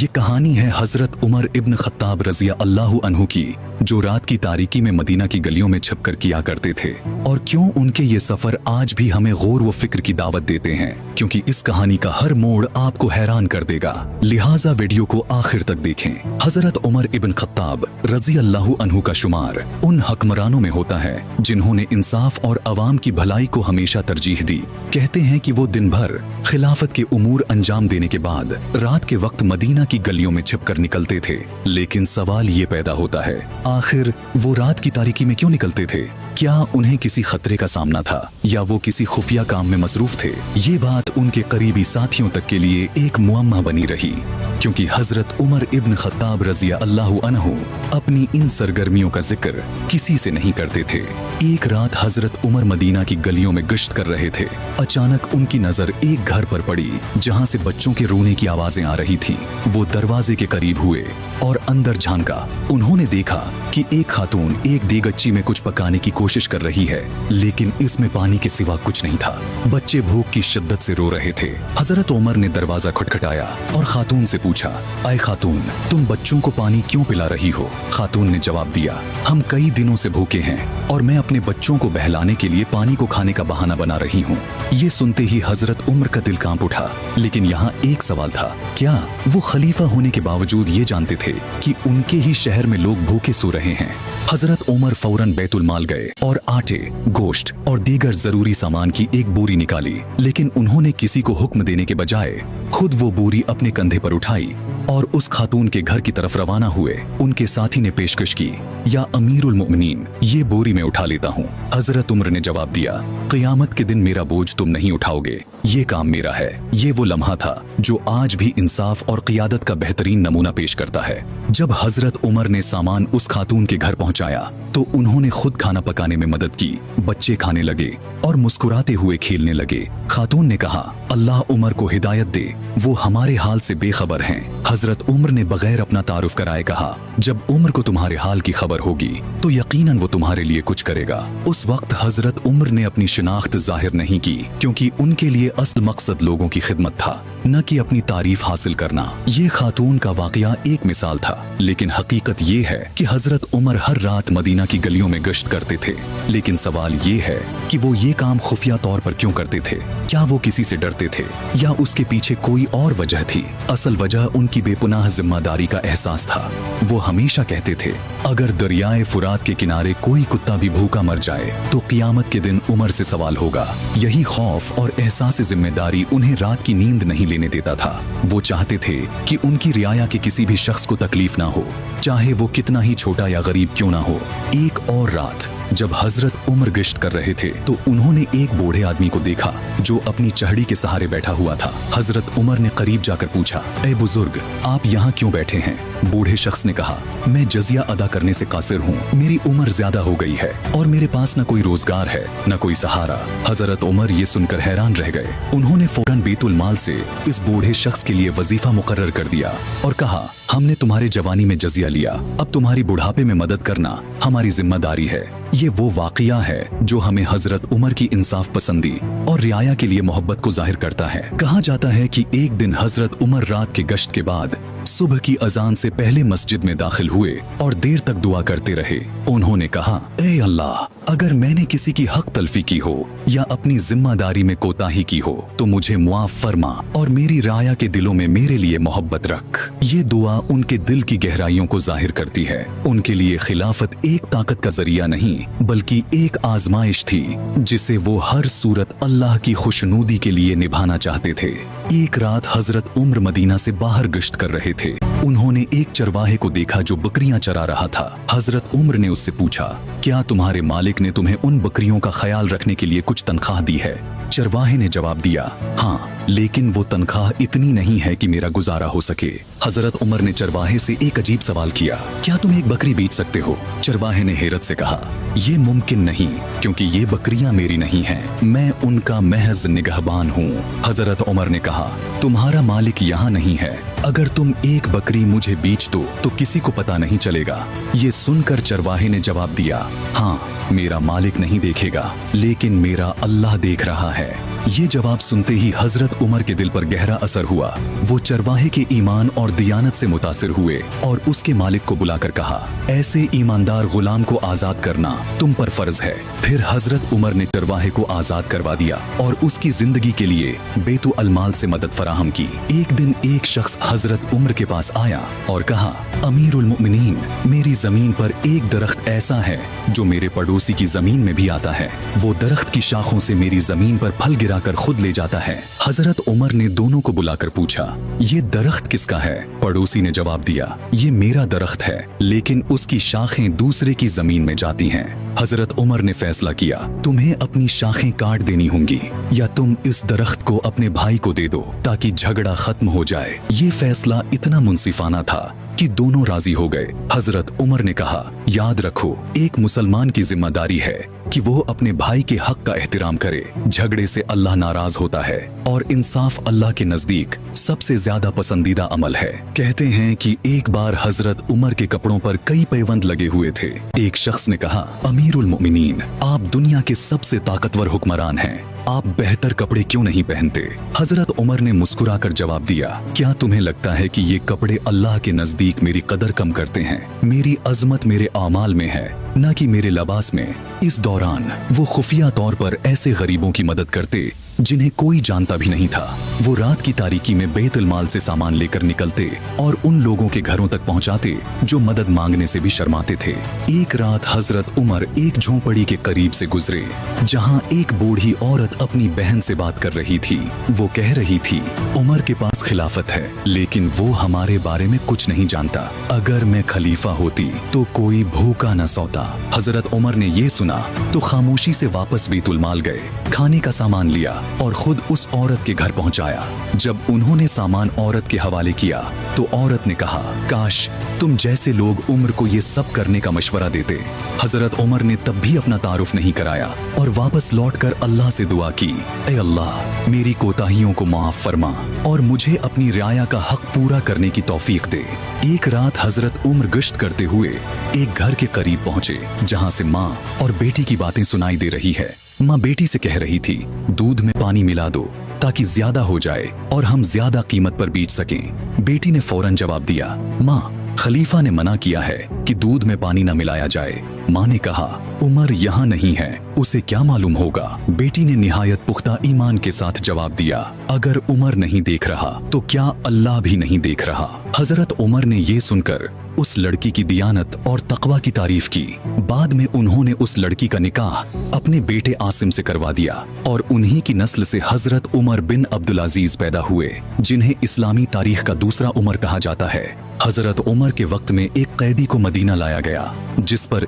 ये कहानी है हजरत उमर इब्न खत्ताब रज़ी अल्लाहु अन्हु की, जो रात की तारीकी में मदीना की गलियों में छिपकर किया करते थे। और क्यों उनके ये सफर आज भी हमें गौर व फिक्र की दावत देते हैं, क्योंकि इस कहानी का हर मोड़ आपको हैरान कर देगा। लिहाजा वीडियो को आखिर तक देखें। हजरत उमर इब्न खत्ताब रज़ी अल्लाहु अन्हु का शुमार उन हुक्मरानों में होता है जिन्होंने इंसाफ और अवाम की भलाई को हमेशा तरजीह दी। कहते हैं कि वो दिन भर खिलाफत के उमूर अंजाम देने के बाद रात के वक्त मदीना की गलियों में छिपकर निकलते थे। लेकिन सवाल ये पैदा होता है, आखिर वो रात की तारीकी में क्यों निकलते थे? क्या उन्हें किसी खतरे का सामना था या वो किसी खुफिया काम में मसरूफ थे? ये बात उनके करीबी साथियों तक के लिए एक मुअम्मा बनी रही, क्योंकि हजरत उमर इब्न खत्ताब रज़ी अल्लाहु अन्हु अपनी इन सरगर्मियों का जिक्र किसी से नहीं करते थे। एक रात हजरत उमर मदीना की गलियों में गश्त कर रहे थे। अचानक उनकी नजर एक घर पर पड़ी जहां से बच्चों के रोने की आवाजें आ रही थी। वो दरवाजे के करीब हुए और अंदर झांका। उन्होंने देखा कि एक खातून एक देगच्ची में कुछ पकाने की कोशिश कर रही है, लेकिन इसमें पानी के सिवा कुछ नहीं था। बच्चे भूख की शिद्दत से रो रहे थे। हजरत उमर ने दरवाजा खटखटाया और खातून से पूछा, आए खातून, तुम बच्चों को पानी क्यों पिला रही हो? खातून ने जवाब दिया, हम कई दिनों से भूखे हैं और मैं अपने बच्चों को बहलाने के लिए पानी को खाने का बहाना बना रही हूँ। ये सुनते ही हजरत उमर का दिल कांप उठा। लेकिन यहाँ एक सवाल था, क्या वो खलीफा होने के बावजूद ये जानते थे कि उनके ही शहर में लोग भूखे सो रहे हैं? हजरत उमर फौरन बैतुल माल गए और आटे, गोश्त और दीगर जरूरी सामान की एक बोरी निकाली। लेकिन उन्होंने किसी को हुक्म देने के बजाय खुद वो बोरी अपने कंधे पर उठाई और उस खातून के घर की तरफ रवाना हुए। उनके साथी ने पेशकश की, या अमीरुल मोमिनीन, ये बोरी मैं उठा लेता हूँ। हजरत उमर ने जवाब दिया, क़यामत के दिन मेरा बोझ तुम नहीं उठाओगे, ये काम मेरा है। ये वो लम्हा था जो आज भी इंसाफ और क़ियादत का बेहतरीन नमूना पेश करता है। जब हजरत उमर ने सामान उस खातून के घर पहुंचाया तो उन्होंने खुद खाना पकाने में मदद की। बच्चे खाने लगे और मुस्कुराते हुए खेलने लगे। खातून ने कहा, अल्लाह उमर को हिदायत दे, वो हमारे हाल से बेखबर हैं। हजरत उमर ने बगैर अपना तारुफ कराए कहा, जब उमर को तुम्हारे हाल की खबर होगी तो यकीनन वो तुम्हारे लिए कुछ करेगा। उस वक्त हजरत उमर ने अपनी शिनाख्त जाहिर नहीं की, क्योंकि उनके लिए असल मकसद लोगों की खिदमत था, न कि अपनी तारीफ हासिल करना। ये खातून का वाकया एक मिसाल था, लेकिन हकीकत ये है कि हजरत उमर हर रात मदीना की गलियों में गश्त करते थे। लेकिन सवाल ये है कि वो ये काम खुफिया तौर पर क्यों करते थे? क्या वो किसी से डरते थे या उसके पीछे कोई और वजह थी? असल वजह उनकी बेपुनाह जिम्मेदारी का एहसास था। वो हमेशा कहते थे, अगर दरियाए फुरात के किनारे कोई कुत्ता भी भूखा मर जाए तो क़यामत के दिन उमर से सवाल होगा। यही खौफ और एहसास जिम्मेदारी उन्हें रात की नींद नहीं लेने देता था। वो चाहते थे कि उनकी रियाया के किसी भी शख्स को तकलीफ ना हो, चाहे वो कितना ही छोटा या गरीब क्यों ना हो। एक और रात जब हजरत उमर गश्त कर रहे थे तो उन्होंने एक बूढ़े आदमी को देखा जो अपनी चहड़ी के सहारे बैठा हुआ था। हजरत उमर ने करीब जाकर पूछा, ए बुजुर्ग, आप यहाँ क्यों बैठे हैं? बूढ़े शख्स ने कहा, मैं जजिया अदा करने से कासिर हूँ। मेरी उम्र ज्यादा हो गई है और मेरे पास न कोई रोजगार है न कोई सहारा। हजरत उमर ये सुनकर हैरान रह गए। उन्होंने फौरन बैतुल माल से इस बूढ़े शख्स के लिए वजीफा मुकर्रर कर दिया और कहा, हमने तुम्हारे जवानी में जजिया लिया, अब तुम्हारी बुढ़ापे में मदद करना हमारी जिम्मेदारी है। ये वो वाकया है जो हमें हजरत उमर की इंसाफ पसंदी और रियाया के लिए मोहब्बत को जाहिर करता है। कहा जाता है कि एक दिन हजरत उमर रात के गश्त के बाद सुबह की अजान से पहले मस्जिद में दाखिल हुए और देर तक दुआ करते रहे। उन्होंने कहा, ए अल्लाह, अगर मैंने किसी की हक तलफी की हो या अपनी जिम्मेदारी में कोताही की हो तो मुझे मुआफ फरमा और मेरी राया के दिलों में मेरे लिए मोहब्बत रख। ये दुआ उनके दिल की गहराइयों को जाहिर करती है। उनके लिए खिलाफत एक ताकत का जरिया नहीं बल्कि एक आजमाइश थी जिसे वो हर सूरत अल्लाह की खुशनूदी के लिए निभाना चाहते थे। एक रात हजरत उमर मदीना से बाहर गश्त कर रहे थे। उन्होंने एक चरवाहे को देखा जो बकरियां चरा रहा था। हजरत उमर ने उससे पूछा, क्या तुम्हारे मालिक ने तुम्हें उन बकरियों का ख्याल रखने के लिए कुछ तनख्वाह दी है? चरवाहे ने जवाब दिया, हाँ, लेकिन वो तनख्वाह इतनी नहीं है कि मेरा गुजारा हो सके। हजरत उमर ने चरवाहे से एक अजीब सवाल किया, क्या तुम एक बकरी बेच सकते हो? चरवाहे ने हैरत से कहा, ये मुमकिन नहीं, क्योंकि ये बकरियां मेरी नहीं हैं, मैं उनका महज निगहबान हूँ। हजरत उमर ने कहा, तुम्हारा मालिक यहाँ नहीं है, अगर तुम एक बकरी मुझे बेच दो तो किसी को पता नहीं चलेगा। ये सुनकर चरवाहे ने जवाब दिया, हाँ, मेरा मालिक नहीं देखेगा, लेकिन मेरा अल्लाह देख रहा है। ये जवाब सुनते ही हजरत उमर के दिल पर गहरा असर हुआ। वो चरवाहे के ईमान और दियानत से मुतासिर हुए और उसके मालिक को बुलाकर कहा, ऐसे ईमानदार गुलाम को आजाद करना तुम पर फर्ज है। फिर हजरत उमर ने चरवाहे को आजाद करवा दिया और उसकी जिंदगी के लिए बेतु अलमाल से मदद फराहम की। एक दिन एक शख्स हजरत उमर के पास आया और कहा, अमीरुल मुमिनीन, मेरी जमीन पर एक दरख्त ऐसा है जो मेरे पड़ोसी की जमीन में भी आता है। वो दरख्त की शाखों से मेरी जमीन पर फल गिराकर खुद ले जाता है। हजरत उमर ने दोनों को बुलाकर पूछा, ये दरख्त किसका है? पड़ोसी ने जवाब दिया, ये मेरा दरख्त है, लेकिन उसकी शाखें दूसरे की जमीन में जाती हैं। हजरत उमर ने फैसला किया, तुम्हें अपनी शाखें काट देनी होंगी या तुम इस दरख्त को अपने भाई को दे दो ताकि झगड़ा खत्म हो जाए। ये फैसला इतना मुंसिफाना था कि दोनों राजी हो गए। हजरत उमर ने कहा, याद रखो, एक मुसलमान की जिम्मेदारी है कि वो अपने भाई के हक का एहतराम करे। झगड़े से अल्लाह नाराज होता है और इंसाफ अल्लाह के नजदीक सबसे ज्यादा पसंदीदा अमल है। कहते हैं कि एक बार हजरत उमर के कपड़ों पर कई पैबंद लगे हुए थे। एक शख्स ने कहा, अमीरुल मोमिनीन, आप दुनिया के सबसे ताकतवर हुक्मरान हैं, आप बेहतर कपड़े क्यों नहीं पहनते? हजरत उमर ने मुस्कुराकर जवाब दिया, क्या तुम्हें लगता है कि ये कपड़े अल्लाह के नजदीक मेरी कदर कम करते हैं? मेरी अजमत मेरे आमाल में है, न कि मेरे लिबास में। इस दौरान वो खुफिया तौर पर ऐसे गरीबों की मदद करते जिन्हें कोई जानता भी नहीं था। वो रात की तारीकी में बैतुल माल से सामान लेकर निकलते और उन लोगों के घरों तक पहुंचाते जो मदद मांगने से भी शर्माते थे। एक रात हजरत उमर एक झोंपड़ी के करीब से गुजरे जहां एक बूढ़ी औरत अपनी बहन से बात कर रही थी। वो कह रही थी, उमर के पास खिलाफत है, लेकिन वो हमारे बारे में कुछ नहीं जानता। अगर मैं खलीफा होती तो कोई भूखा न सोता। हजरत उमर ने ये सुना तो खामोशी से वापस बैतुल माल गए, खाने का सामान लिया और खुद उस औरत के घर पहुंचाया। जब उन्होंने सामान औरत के हवाले किया तो औरत ने कहा, काश तुम जैसे लोग उम्र को ये सब करने का मशवरा देते। हजरत उमर ने तब भी अपना तारुफ नहीं कराया और वापस लौटकर अल्लाह से दुआ की, ऐ अल्लाह, मेरी कोताहियों को माफ फरमा और मुझे अपनी रियाया का हक पूरा करने की तौफीक दे। एक रात हजरत उमर गश्त करते हुए एक घर के करीब पहुंचे जहां से माँ और बेटी की बातें सुनाई दे रही है। माँ बेटी से कह रही थी, दूध में पानी मिला दो ताकि ज्यादा हो जाए और हम ज्यादा कीमत पर बेच सकें। बेटी ने फौरन जवाब दिया, माँ, खलीफा ने मना किया है कि दूध में पानी न मिलाया जाए। माँ ने कहा, उमर यहाँ नहीं है, उसे क्या मालूम होगा? बेटी ने निहायत पुख्ता ईमान के साथ जवाब दिया, अगर उमर नहीं देख रहा तो क्या अल्लाह भी नहीं देख रहा? हजरत उमर ने ये सुनकर उस लड़की की दियानत और तकवा की तारीफ की। बाद में उन्होंने उस लड़की का निकाह अपने बेटे आसिम से करवा दिया और उन्हीं की नस्ल से हजरत उमर बिन अब्दुल अजीज पैदा हुए, जिन्हें इस्लामी तारीख का दूसरा उमर कहा जाता है। हजरत उमर के वक्त में एक कैदी को मदीना लाया गया जिस पर